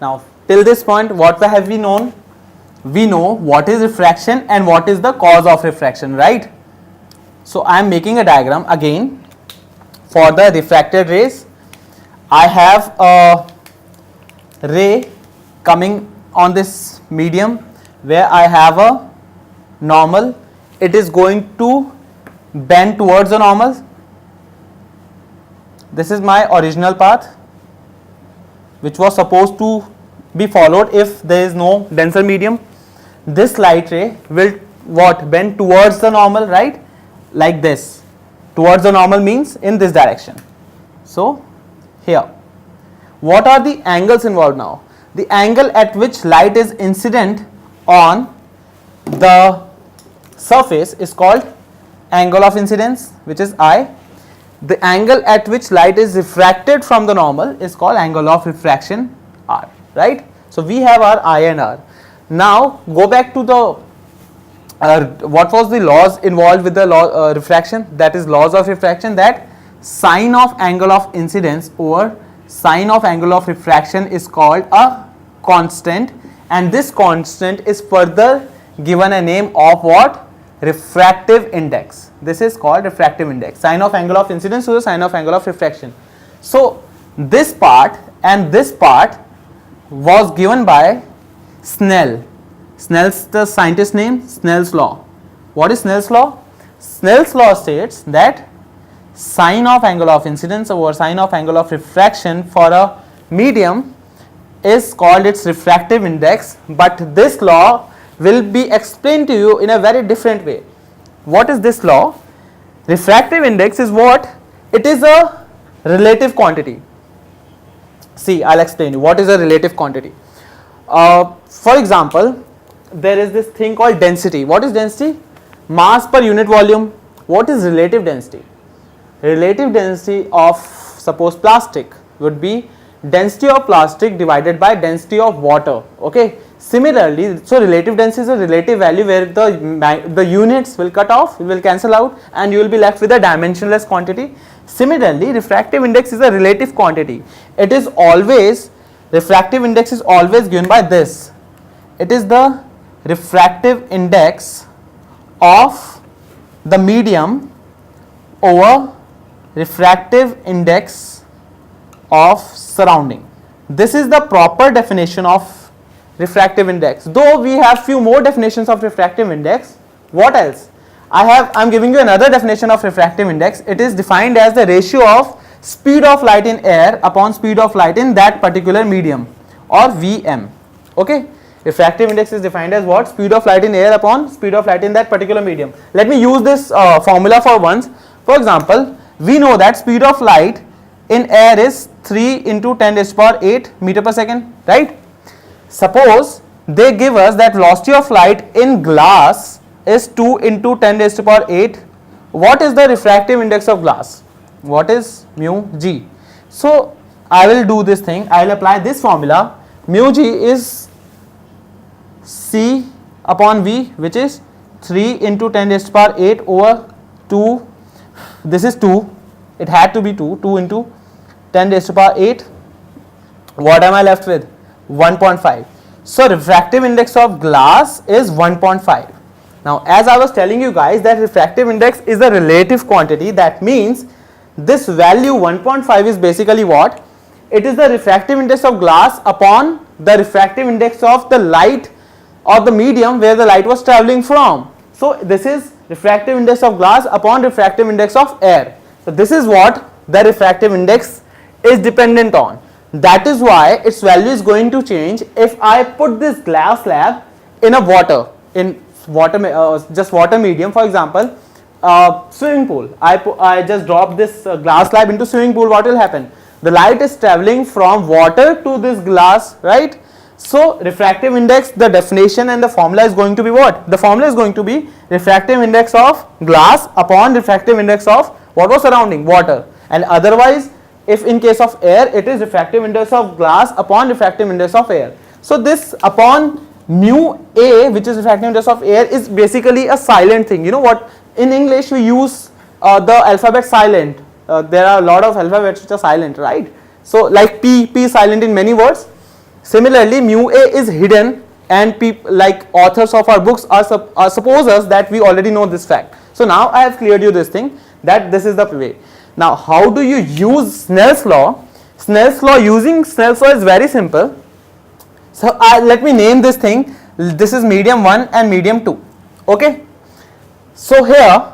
Now till this point what have we known? We know what is refraction and what is the cause of refraction, right? So I am making a diagram again for the refracted rays. I have a ray coming on this medium where I have a normal. It is going to bend towards the normal. This is my original path which was supposed to be followed if there is no denser medium. This light ray will what? Bend towards the normal, right? Like this. Towards the normal means in this direction. So here, what are the angles involved now? The angle at which light is incident on the surface is called angle of incidence, which is I. The angle at which light is refracted from the normal is called angle of refraction, R, right? So we have our I and R. Now go back to the what was the laws involved with the law refraction, that is laws of refraction, that sine of angle of incidence over sine of angle of refraction is called a constant, and this constant is further given a name of what? Refractive index. This is called refractive index, sine of angle of incidence to the sine of angle of refraction. So this part and this part was given by Snell. Snell's the scientist name, Snell's law. What is Snell's law? Snell's law states that sine of angle of incidence over sine of angle of refraction for a medium is called its refractive index, but this law will be explained to you in a very different way. What is this law? Refractive index is what? It is a relative quantity. See, I'll explain you what is a relative quantity. For example, there is this thing called density. What is density? Mass per unit volume. What is relative density? Relative density of, suppose, plastic would be density of plastic divided by density of water. Okay. Similarly, so relative density is a relative value where the units will cut off, will cancel out, and you will be left with a dimensionless quantity. Similarly, refractive index is a relative quantity. It is always, refractive index is always given by this. It is the refractive index of the medium over refractive index of surrounding. This is the proper definition of refractive index. Though we have few more definitions of refractive index. What else? I'm giving you another definition of refractive index. It is defined as the ratio of speed of light in air upon speed of light in that particular medium, or Vm. Okay. Refractive index is defined as what? Speed of light in air upon speed of light in that particular medium. Let me use this formula for once. For example, we know that speed of light in air is 3 into 10 raised to the power 8 meter per second, right? Suppose they give us that velocity of light in glass is 2 into 10 raised to the power 8. What is the refractive index of glass? What is mu g? So I will do this thing. I will apply this formula. Mu g is C upon V, which is 3 into 10 raised to the power 8 over 2. This is 2. It had to be 2. 2 into 10 raised to the power 8. What am I left with? 1.5. So refractive index of glass is 1.5. Now as I was telling you guys that refractive index is a relative quantity, that means this value 1.5 is basically what? It is the refractive index of glass upon the refractive index of the light or the medium where the light was traveling from. So this is refractive index of glass upon refractive index of air. So this is what the refractive index is dependent on. That is why its value is going to change if I put this glass slab in a water, just water medium. For example, swimming pool. I just drop this glass slab into swimming pool. What will happen? The light is traveling from water to this glass, right? So refractive index, the definition and the formula is going to be what? The formula is going to be refractive index of glass upon refractive index of what was surrounding? Water. And otherwise, if in case of air, it is refractive index of glass upon refractive index of air. So this upon mu a, which is refractive index of air, is basically a silent thing. You know what? In English we use the alphabet silent. There are a lot of alphabets which are silent, right? So like P is silent in many words. Similarly, mu A is hidden, and people like authors of our books are suppose that we already know this fact. So now I have cleared you this thing, that this is the way. Now how do you use Snell's law? Snell's law, using Snell's law is very simple. So let me name this thing. This is medium 1 and medium 2. Okay. So here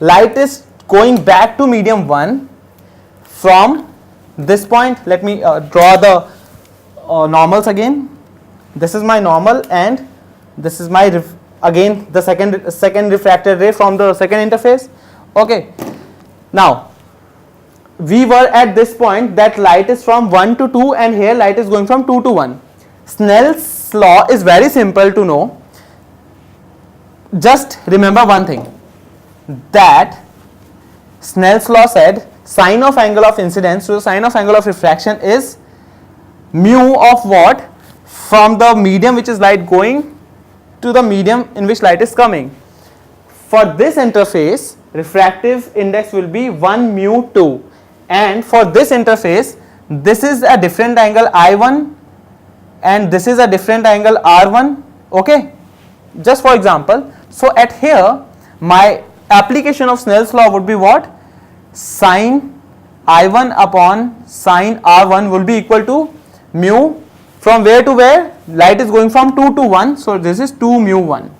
light is going back to medium 1 from this point. Let me draw the normals again. This is my normal, and this is my again the second refracted ray from the second interface. Okay. Now we were at this point that light is from 1 to 2, and here light is going from 2 to 1. Snell's law is very simple to know. Just remember one thing, that Snell's law said sine of angle of incidence to the sine of angle of refraction is mu of what? From the medium which is light going to the medium in which light is coming. For this interface, refractive index will be 1 mu 2, and for this interface, this is a different angle I1 and this is a different angle R1. Okay, just for example, so at here my application of Snell's law would be what? Sine I1 upon sine R1 will be equal to mu, from where to where? Light is going from 2 to 1, so this is 2 mu 1.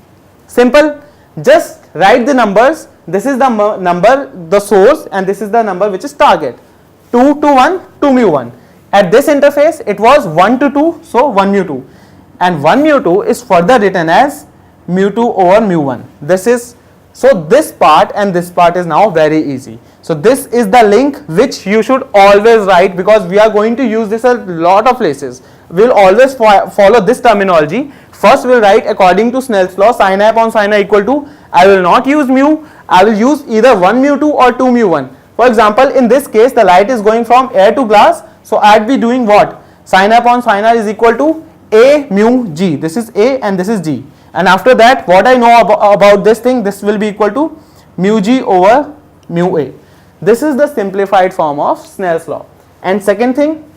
Simple. Just write the numbers. This is the number, the source, and this is the number which is target. 2 to 1, 2 mu 1. At this interface it was 1 to 2, so 1 mu 2, and 1 mu 2 is further written as mu 2 over mu 1. This is, so this part and this part is now very easy. So this is the link which you should always write, because we are going to use this a lot of places. We will always follow this terminology. First we will write according to Snell's law, sin I upon sin I equal to, I will not use mu, I will use either 1 mu 2 or 2 mu 1. For example, in this case the light is going from air to glass, so I would be doing what? Sin I upon sin I is equal to A mu G. This is A and this is G. And after that, what I know about this thing, this will be equal to mu G over mu A. This is the simplified form of Snell's law. And second thing,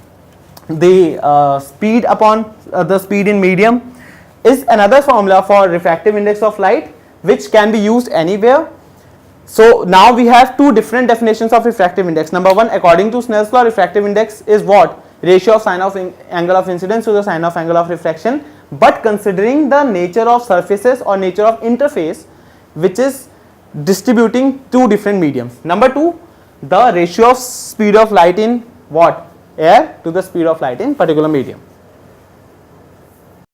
the speed upon the speed in medium is another formula for refractive index of light, which can be used anywhere. So now we have two different definitions of refractive index. Number one, according to Snell's law, refractive index is what? Ratio of sine of angle of incidence to the sine of angle of refraction, but considering the nature of surfaces or nature of interface which is distributing two different mediums. Number two, the ratio of speed of light in what? Air to the speed of light in particular medium.